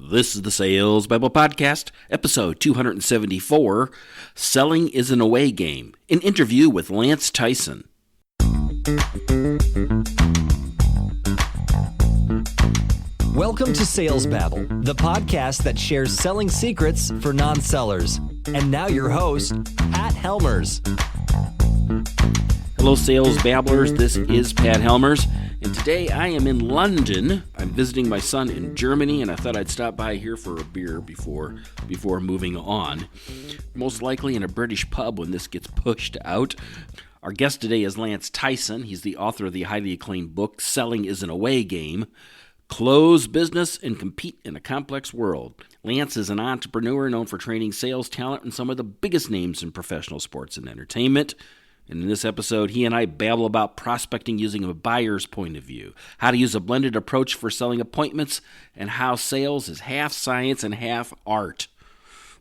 This is the Sales Bible Podcast, episode 274, Selling is an Away Game, an interview with Lance Tyson. Welcome to Sales Babble, the podcast that shares selling secrets for non-sellers. And now your host, Pat Helmers. Hello, Sales Babblers. This is Pat Helmers, and today I am in London. I'm visiting my son in Germany, and I thought I'd stop by here for a beer before moving on. Most likely in a British pub when this gets pushed out. Our guest today is Lance Tyson. He's the author of the highly acclaimed book, Selling is an Away Game. Close business and compete in a complex world. Lance is an entrepreneur known for training sales talent in some of the biggest names in professional sports and entertainment. And in this episode, he and I babble about prospecting using a buyer's point of view, how to use a blended approach for selling appointments, and how sales is half science and half art.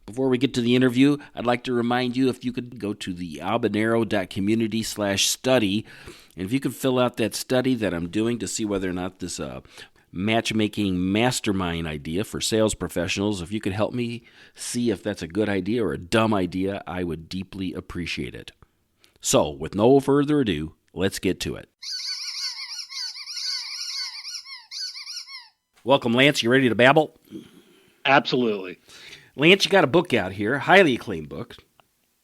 Before we get to the interview, I'd like to remind you if you could go to the albanero.community/study, and if you could fill out that study that I'm doing to see whether or not this matchmaking mastermind idea for sales professionals, if you could help me see if that's a good idea or a dumb idea, I would deeply appreciate it. So, with no further ado, let's get to it. Welcome, Lance. You ready to babble? Absolutely. Lance, you got a book out here, highly acclaimed book,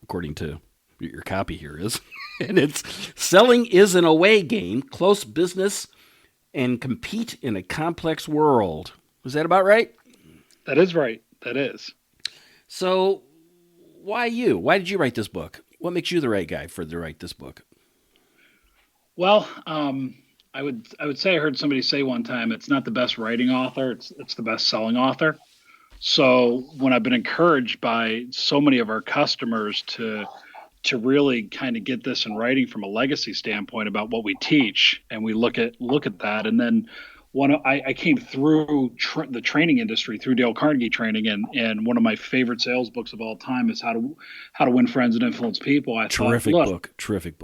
according to your copy here is, and it's Selling is an Away Game, Close Business and Compete in a Complex World. Is that about right? That is right. That is. So, why you? Why did you write this book? What makes you the right guy to write this book? Well, I would say I heard somebody say one time, it's not the best writing author, it's the best selling author. So when I've been encouraged by so many of our customers to really kind of get this in writing from a legacy standpoint about what we teach, and we look at that, and then I came through the training industry through Dale Carnegie training, and one of my favorite sales books of all time is How to Win Friends and Influence People. Terrific book.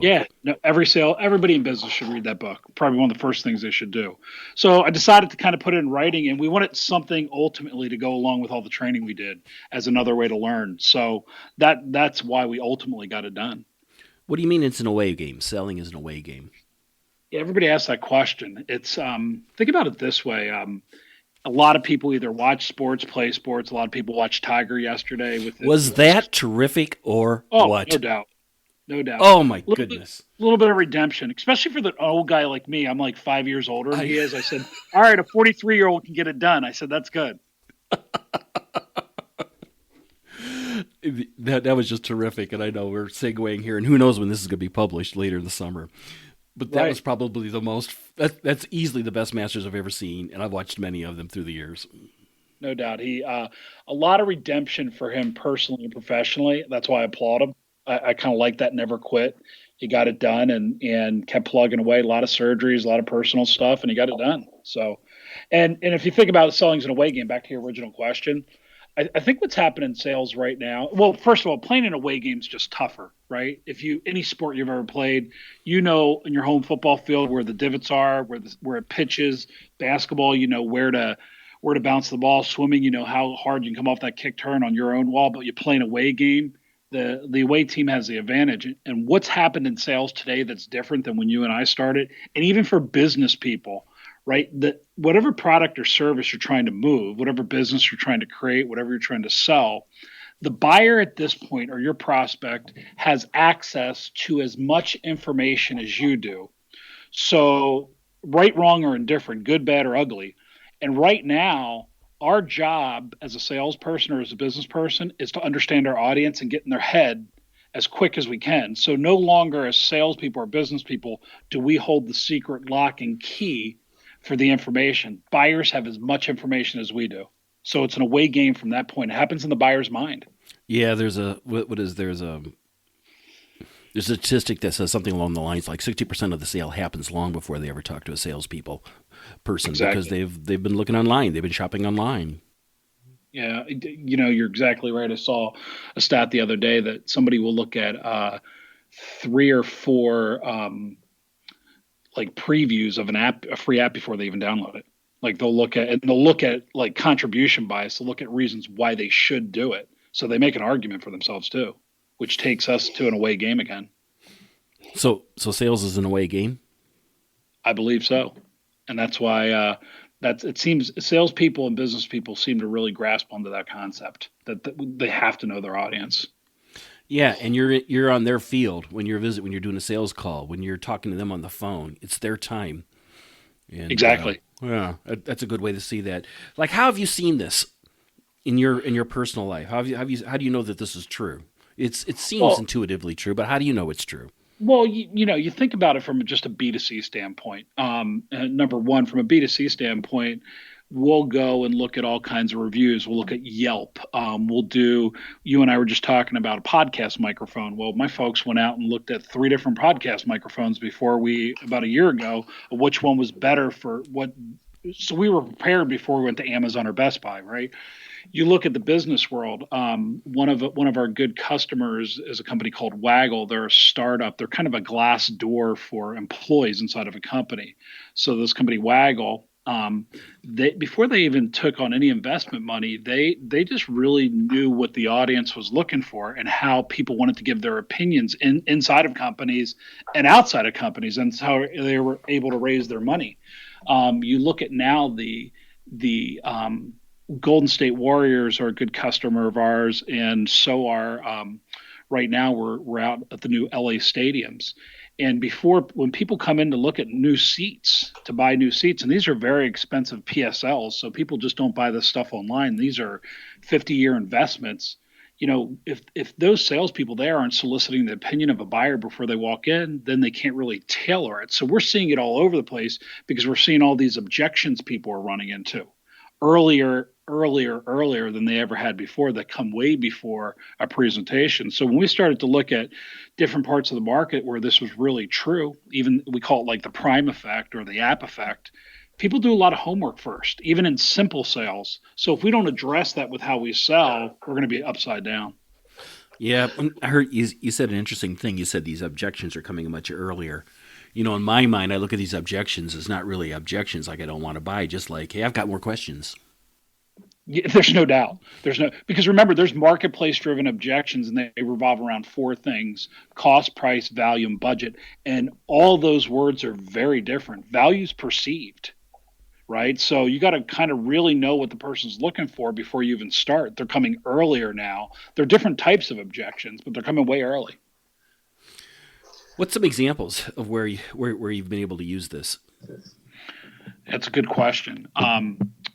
Yeah, no, everybody in business should read that book. Probably one of the first things they should do. So I decided to kind of put it in writing, and we wanted something ultimately to go along with all the training we did as another way to learn. So that's why we ultimately got it done. What do you mean it's an away game? Selling is an away game. Yeah, everybody asks that question. It's think about it this way. A lot of people either watch sports, play sports. A lot of people watched Tiger yesterday. Was that terrific or what? No doubt. Oh, my goodness. A little bit of redemption, especially for the old guy like me. I'm like 5 years older than he is. I said, all right, a 43-year-old can get it done. I said, that's good. That was just terrific. And I know we're segueing here, and who knows when this is going to be published later in the summer. But that was probably that's easily the best Masters I've ever seen, and I've watched many of them through the years. No doubt. He a lot of redemption for him personally and professionally. That's why I applaud him. I kind of like that never quit. He got it done and kept plugging away. A lot of surgeries, a lot of personal stuff, and he got it done. So, and if you think about selling as an away game, back to your original question, I think what's happening in sales right now, well, first of all, playing an away game is just tougher, right? Any sport you've ever played, in your home football field where the divots are, where it pitches, basketball, where to bounce the ball, swimming, how hard you can come off that kick turn on your own wall, but you play an away game, the away team has the advantage. And what's happened in sales today that's different than when you and I started, and even for business people, right? That whatever product or service you're trying to move, whatever business you're trying to create, whatever you're trying to sell, the buyer at this point or your prospect has access to as much information as you do. So right, wrong, or indifferent, good, bad, or ugly. And right now, our job as a salesperson or as a business person is to understand our audience and get in their head as quick as we can. So no longer as salespeople or business people do we hold the secret lock and key for the information. Buyers have as much information as we do. So it's an away game from that point. It happens in the buyer's mind. Yeah, there's a statistic that says something along the lines like 60% of the sale happens long before they ever talk to a salespeople person. Exactly. Because they've been looking online. They've been shopping online. Yeah, you're exactly right. I saw a stat the other day that somebody will look at 3 or 4 like previews of a free app before they even download it. Like they'll look at like contribution bias. They'll look at reasons why they should do it. So they make an argument for themselves too, which takes us to an away game again. So sales is an away game. I believe so, and that's why it seems salespeople and business people seem to really grasp onto that concept that they have to know their audience. Yeah, and you're on their field when you're when you're doing a sales call, when you're talking to them on the phone. It's their time. And, Exactly. Yeah, that's a good way to see that. Like, how have you seen this in your personal life? How do you know that this is true? It seems Well, intuitively true, but how do you know it's true? Well, you think about it from just a B2C standpoint. Number one, from a B2C standpoint, we'll go and look at all kinds of reviews. We'll look at Yelp. You and I were just talking about a podcast microphone. Well, my folks went out and looked at 3 different podcast microphones about a year ago, of which one was better for what. So we were prepared before we went to Amazon or Best Buy, right? You look at the business world. One of our good customers is a company called Waggle. They're a startup. They're kind of a glass door for employees inside of a company. So this company Waggle, before they even took on any investment money, they just really knew what the audience was looking for and how people wanted to give their opinions inside of companies and outside of companies, and how they were able to raise their money. You look at now the Golden State Warriors are a good customer of ours, and so are right now we're out at the new LA stadiums. And before, when people come in to look at to buy new seats, and these are very expensive PSLs, so people just don't buy this stuff online. These are 50-year investments. If those salespeople there aren't soliciting the opinion of a buyer before they walk in, then they can't really tailor it. So we're seeing it all over the place because we're seeing all these objections people are running into earlier than they ever had before, that come way before a presentation. So when we started to look at different parts of the market where this was really true, even we call it like the prime effect or the app effect, people do a lot of homework first, even in simple sales. So if we don't address that with how we sell, we're going to be upside down. Yeah, I heard you said an interesting thing. You said these objections are coming much earlier. In my mind, I look at these objections as not really objections, like I don't want to buy, just like, hey, I've got more questions. Yeah, there's no doubt. Because remember, there's marketplace driven objections, and they revolve around 4 things: cost, price, value, and budget. And all those words are very different. Value's perceived, right? So you got to kind of really know what the person's looking for before you even start. They're coming earlier now. They're different types of objections, but they're coming way early. What's some examples of where you've been able to use this? That's a good question.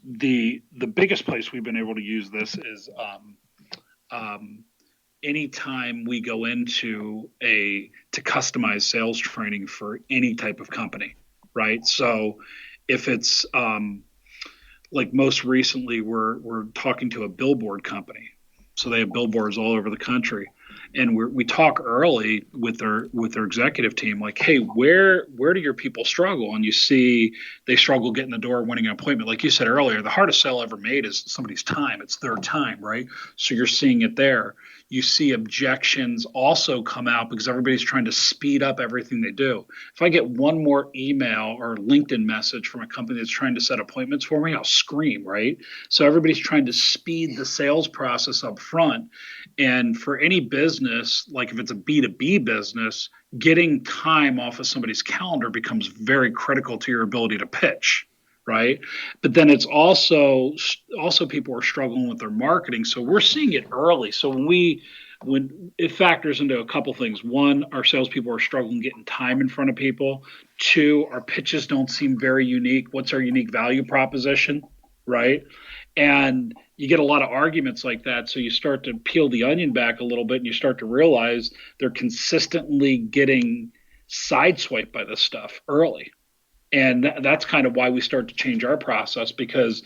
The biggest place we've been able to use this is anytime we go into to customize sales training for any type of company, right? So if it's like most recently, we're talking to a billboard company, so they have billboards all over the country. And we talk early with their executive team, like, hey, where do your people struggle? And you see they struggle getting the door, winning an appointment. Like you said earlier, the hardest sell ever made is somebody's time. It's their time, right? So you're seeing it there. You see objections also come out because everybody's trying to speed up everything they do. If I get one more email or LinkedIn message from a company that's trying to set appointments for me, I'll scream, right? So everybody's trying to speed the sales process up front. And for any business, like if it's a B2B business, getting time off of somebody's calendar becomes very critical to your ability to pitch, right? But then it's also people are struggling with their marketing. So we're seeing it early. So when it factors into a couple things. One, our salespeople are struggling getting time in front of people. 2, our pitches don't seem very unique. What's our unique value proposition, right? And you get a lot of arguments like that. So you start to peel the onion back a little bit and you start to realize they're consistently getting sideswiped by this stuff early. And that's kind of why we start to change our process, because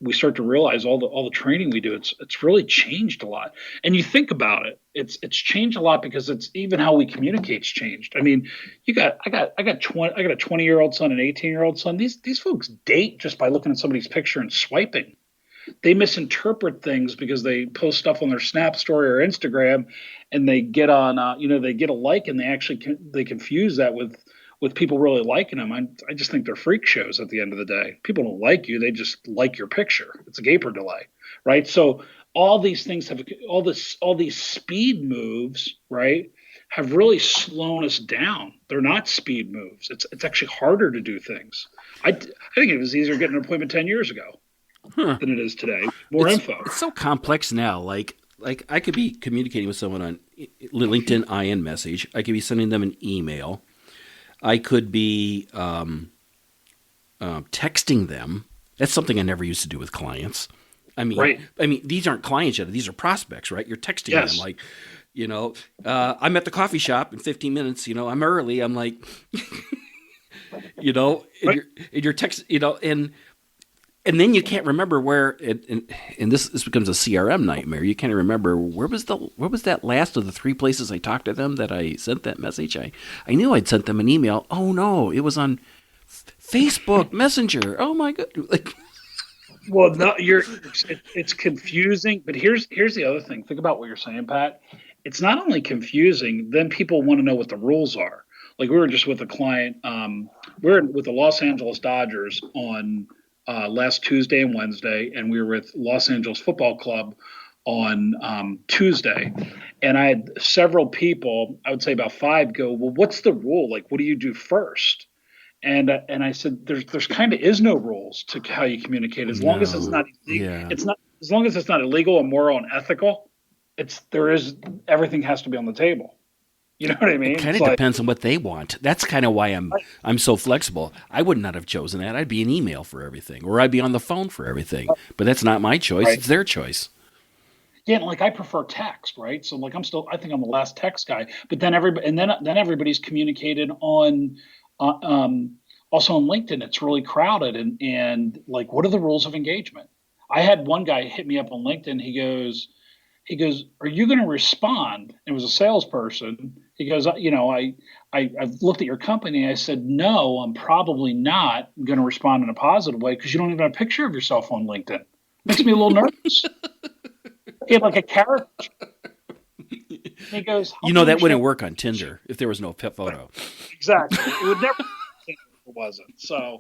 we start to realize all the training we do, it's really changed a lot. And you think about it, it's changed a lot because it's even how we communicate's changed. I mean, I got a 20-year-old son, an 18-year-old son. These folks date just by looking at somebody's picture and swiping. They misinterpret things because they post stuff on their Snap story or Instagram, and they get on, they get a like, and they confuse that with with people really liking them, I just think they're freak shows at the end of the day. People don't like you; they just like your picture. It's a gaper delay, right? So all these things have all these speed moves, right? Have really slowed us down. They're not speed moves. It's actually harder to do things. I think it was easier getting an appointment 10 years ago than it is today. More info. It's so complex now. Like I could be communicating with someone on LinkedIn IN message. I could be sending them an email. I could be texting them. That's something I never used to do with clients. I mean, these aren't clients yet. These are prospects, right? You're texting them like, I'm at the coffee shop in 15 minutes. I'm early. I'm like, in your text, and then you can't remember where, and this becomes a CRM nightmare. You can't remember where was that last of the 3 places I talked to them that I sent that message. I knew I'd sent them an email. Oh no, it was on Facebook Messenger. Oh my god! Well, no, it's confusing. But here's the other thing. Think about what you're saying, Pat. It's not only confusing. Then people want to know what the rules are. Like we were just with a client. We're with the Los Angeles Dodgers on last Tuesday and Wednesday, and we were with Los Angeles Football Club on Tuesday. And I had several people, I would say about 5, go, well, what's the rule? Like, what do you do first? And I said, there's kind of is no rules to how you communicate as long as it's not illegal. Yeah. It's not as long as it's not illegal, immoral, and ethical. Everything has to be on the table. You know what I mean? It kind of depends on what they want. That's kind of why I'm so flexible. I would not have chosen that. I'd be an email for everything, or I'd be on the phone for everything. But that's not my choice. Right. It's their choice. Yeah, like I prefer text, right? So like I think I'm the last text guy. But then everybody's communicated on also on LinkedIn. It's really crowded, and like, what are the rules of engagement? I had one guy hit me up on LinkedIn. He goes, are you going to respond? It was a salesperson. He goes, I've looked at your company. I said, no, I'm probably not going to respond in a positive way because you don't even have a picture of yourself on LinkedIn. Makes me a little nervous. He had like a character. He goes, that wouldn't work on Tinder if there was no pet photo. Exactly. It would never if it wasn't. So.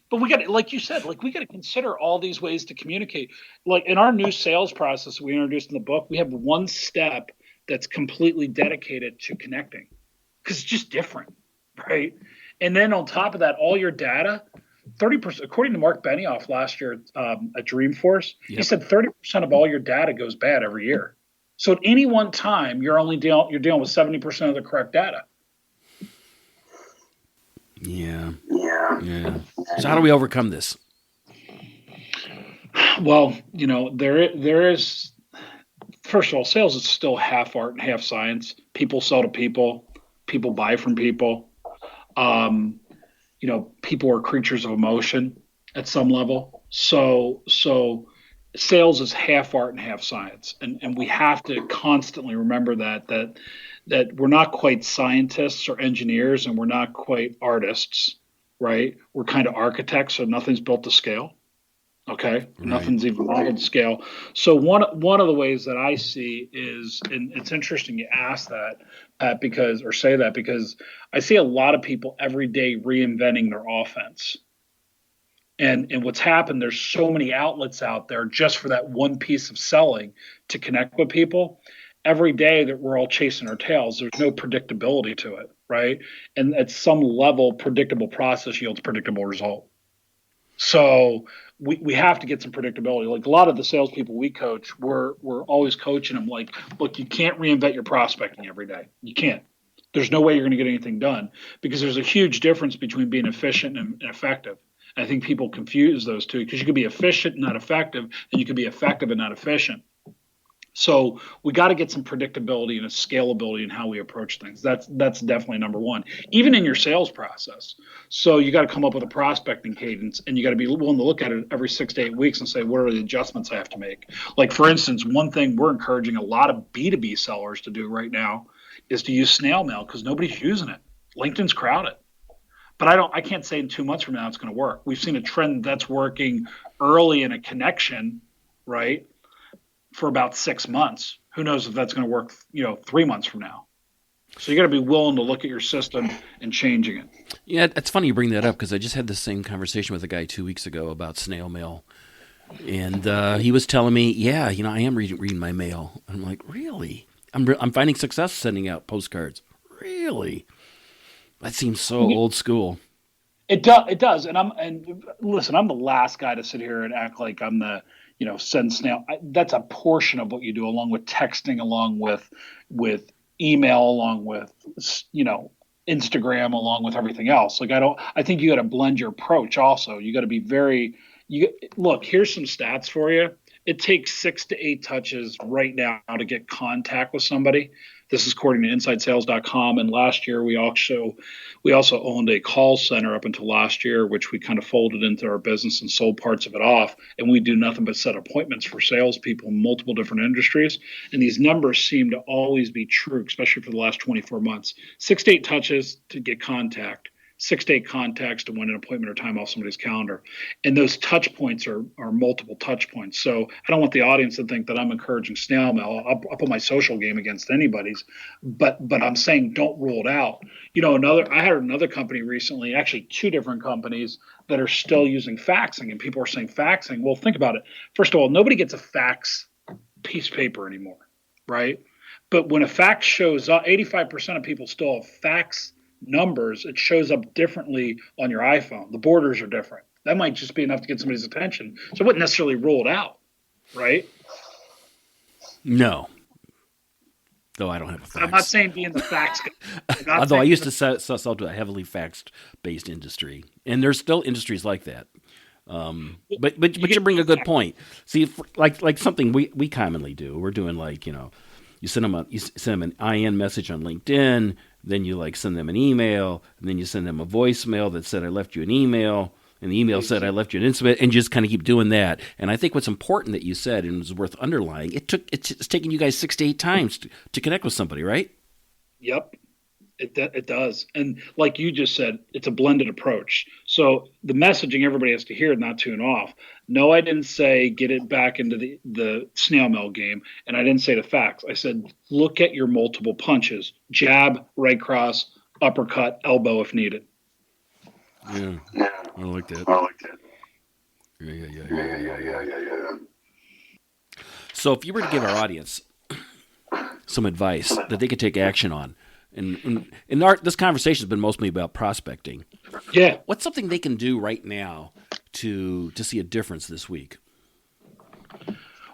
But we got to, like you said, we got to consider all these ways to communicate. Like in our new sales process we introduced in the book, we have one step that's completely dedicated to connecting because it's just different, right? And then on top of that, all your data, 30%, according to Mark Benioff last year at Dreamforce, he said 30% of all your data goes bad every year. So at any one time, you're dealing with 70% of the correct data. Yeah. So how do we overcome this? Well, there is, first of all, sales is still half art and half science. People sell to people. People buy from people. People are creatures of emotion at some level. So sales is half art and half science. And we have to constantly remember that we're not quite scientists or engineers, and we're not quite artists, right? We're kind of architects, so nothing's built to scale. Okay, right. Nothing's even modeled to scale. So one of the ways that I see is, and it's interesting you ask that, Pat, because I see a lot of people every day reinventing their offense. And what's happened, there's so many outlets out there just for that one piece of selling to connect with people. Every day that we're all chasing our tails, there's no predictability to it, right? And at some level, predictable process yields predictable result. So we have to get some predictability. Like a lot of the salespeople we coach, we're always coaching them like, look, you can't reinvent your prospecting every day. You can't. There's no way you're going to get anything done because there's a huge difference between being efficient and effective. And I think people confuse those two because you could be efficient and not effective, and you could be effective and not efficient. So we got to get some predictability and a scalability in how we approach things. That's definitely number one, even in your sales process. So you got to come up with a prospecting cadence, and you got to be willing to look at it every 6 to 8 weeks and say, what are the adjustments I have to make? Like, for instance, one thing we're encouraging a lot of B2B sellers to do right now is to use snail mail because nobody's using it. LinkedIn's crowded. But I can't say in 2 months from now it's going to work. We've seen a trend that's working early in a connection, right, for about 6 months. Who knows if that's going to work, 3 months from now. So you got to be willing to look at your system and changing it. Yeah, it's funny you bring that up because I just had the same conversation with a guy 2 weeks ago about snail mail. And he was telling me, yeah, I am reading my mail. I'm like, really? I'm finding success sending out postcards. Really? That seems so old school. It does. And listen, I'm the last guy to sit here and act like I'm the, send snail. That's a portion of what you do, along with texting, along with email, along with, Instagram, along with everything else. Like, I think you got to blend your approach also. You got to be look, here's some stats for you. It takes 6 to 8 touches right now to get contact with somebody. This is according to InsideSales.com. And last year, we also owned a call center up until last year, which we kind of folded into our business and sold parts of it off. And we do nothing but set appointments for salespeople in multiple different industries. And these numbers seem to always be true, especially for the last 24 months. 6 to 8 touches to get contact. 6 to 8 contacts to win an appointment or time off somebody's calendar. And those touch points are multiple touch points. So I don't want the audience to think that I'm encouraging snail mail. I'll put my social game against anybody's, but I'm saying don't rule it out. I had another company recently, actually 2 different companies that are still using faxing, and people are saying faxing. Well, think about it. First of all, nobody gets a fax piece of paper anymore, right? But when a fax shows up, 85% of people still have fax numbers. It shows up differently on your iPhone. The borders are different. That might just be enough to get somebody's attention. So I wouldn't necessarily rule it out, right? No. Though I don't have a fax. I'm not saying being the fax guy. Although I used to sell to a heavily fax-based industry. And there's still industries like that. But you bring a good point. See, like something we commonly do. We're doing you send them an IN message on LinkedIn, then you send them an email, and then you send them a voicemail that said I left you an email, and the email said I left you an instant, and you just kind of keep doing that. And I think what's important that you said, and was worth underlying, it's taken you guys 6 to 8 times to connect with somebody, right? Yep. It does. And like you just said, it's a blended approach. So the messaging everybody has to hear, not tune off. No, I didn't say get it back into the snail mail game. And I didn't say the facts. I said, look at your multiple punches: jab, right cross, uppercut, elbow if needed. Yeah. I like that. Yeah. So if you were to give our audience some advice that they could take action on, and this conversation has been mostly about prospecting. Yeah. What's something they can do right now to see a difference this week?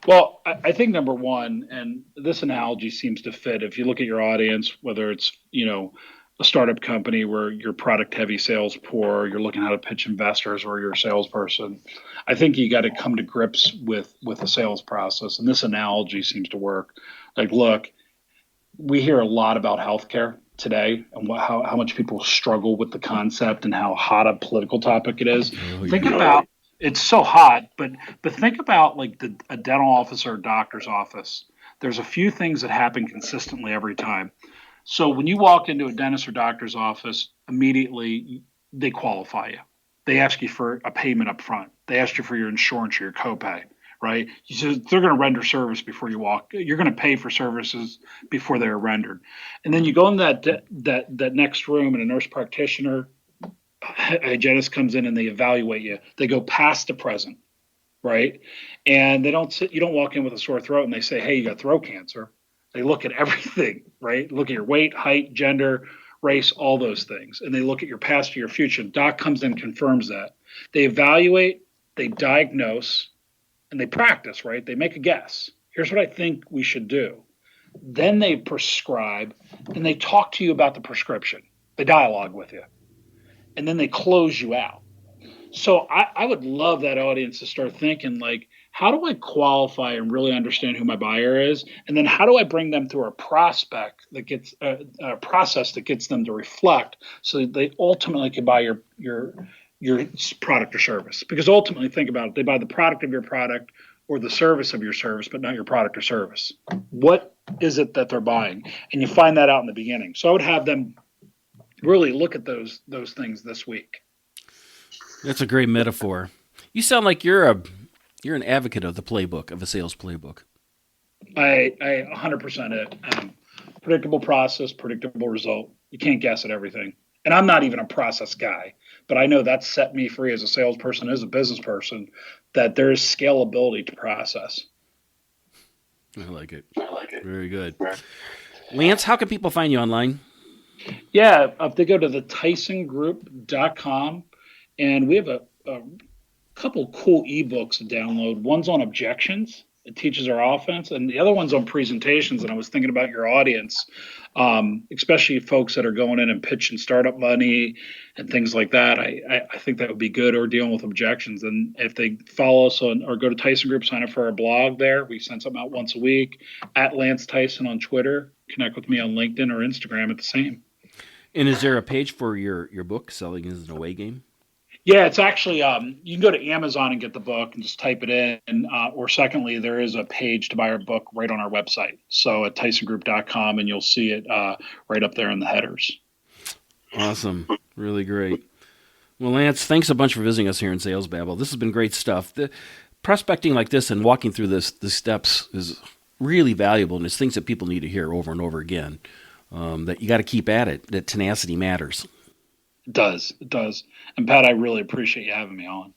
Well, I think number one, and this analogy seems to fit if you look at your audience, whether it's, a startup company where you're product heavy, sales poor, you're looking how to pitch investors, or you're a salesperson. I think you got to come to grips with a sales process. And this analogy seems to work. Like, look, we hear a lot about healthcare today and how much people struggle with the concept and how hot a political topic it is. Think about it's so hot, but think about a dental office or a doctor's office. There's a few things that happen consistently every time. So when you walk into a dentist or doctor's office, immediately they qualify you. They ask you for a payment up front. They ask you for your insurance or your copay. Right? They're going to render service before you walk. You're going to pay for services before they're rendered. And then you go in that next room, and a nurse practitioner, a hygienist comes in, and they evaluate you. They go past the present, right? And you don't walk in with a sore throat and they say, hey, you got throat cancer. They look at everything, right? Look at your weight, height, gender, race, all those things. And they look at your past or your future. Doc comes in and confirms that. They evaluate, they diagnose, and they practice, right? They make a guess. Here's what I think we should do. Then they prescribe, and they talk to you about the prescription. They dialogue with you. And then they close you out. So I would love that audience to start thinking, how do I qualify and really understand who my buyer is? And then how do I bring them through a prospect that gets a process that gets them to reflect so that they ultimately can buy your product or service? Because ultimately, think about it, they buy the product of your product or the service of your service, but not your product or service. What is it that they're buying? And you find that out in the beginning. So I would have them really look at those things this week. That's a great metaphor. You sound like you're an advocate of the playbook, of a sales playbook. I 100% it. Predictable process, predictable result. You can't guess at everything. And I'm not even a process guy, but I know that's set me free as a salesperson, as a business person, that there is scalability to process. I like it. Very good. Lance, how can people find you online? Yeah, they go to the TysonGroup.com, and we have a couple cool ebooks to download. One's on objections. It teaches our offense, and the other one's on presentations. And I was thinking about your audience, especially folks that are going in and pitching startup money and things like that. I think that would be good, or dealing with objections. And if they follow us on, or go to Tyson Group, sign up for our blog there. We send something out once a week. At Lance Tyson on Twitter. Connect with me on LinkedIn or Instagram at the same. And is there a page for your book, Selling is an Away Game? Yeah, it's actually, you can go to Amazon and get the book and just type it in. Or secondly, there is a page to buy our book right on our website. So at TysonGroup.com, and you'll see it right up there in the headers. Awesome. Really great. Well, Lance, thanks a bunch for visiting us here in Sales Babble. This has been great stuff. The prospecting like this and walking through the steps is really valuable, and it's things that people need to hear over and over again, that you got to keep at it, that tenacity matters. It does. And Pat, I really appreciate you having me on.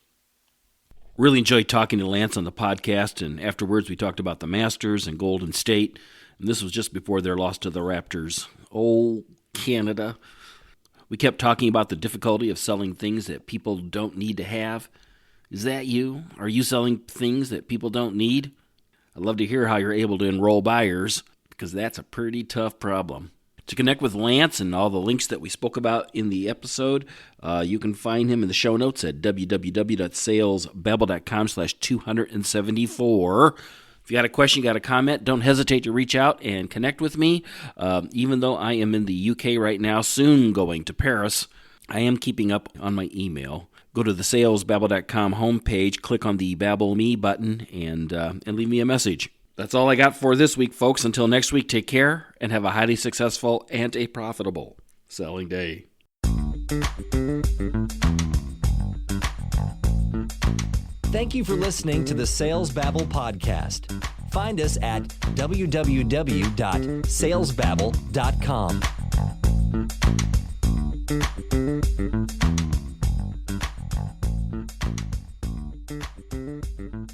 Really enjoyed talking to Lance on the podcast, and afterwards we talked about the Masters and Golden State, and this was just before their loss to the Raptors. Oh, Canada. We kept talking about the difficulty of selling things that people don't need to have. Is that you? Are you selling things that people don't need? I'd love to hear how you're able to enroll buyers, because that's a pretty tough problem. To connect with Lance and all the links that we spoke about in the episode, you can find him in the show notes at www.salesbabble.com/274. If you got a question, you got a comment, don't hesitate to reach out and connect with me. Even though I am in the UK right now, soon going to Paris, I am keeping up on my email. Go to the salesbabble.com homepage, click on the Babble Me button, and leave me a message. That's all I got for this week, folks. Until next week, take care and have a highly successful and a profitable selling day. Thank you for listening to the Sales Babble podcast. Find us at www.salesbabble.com.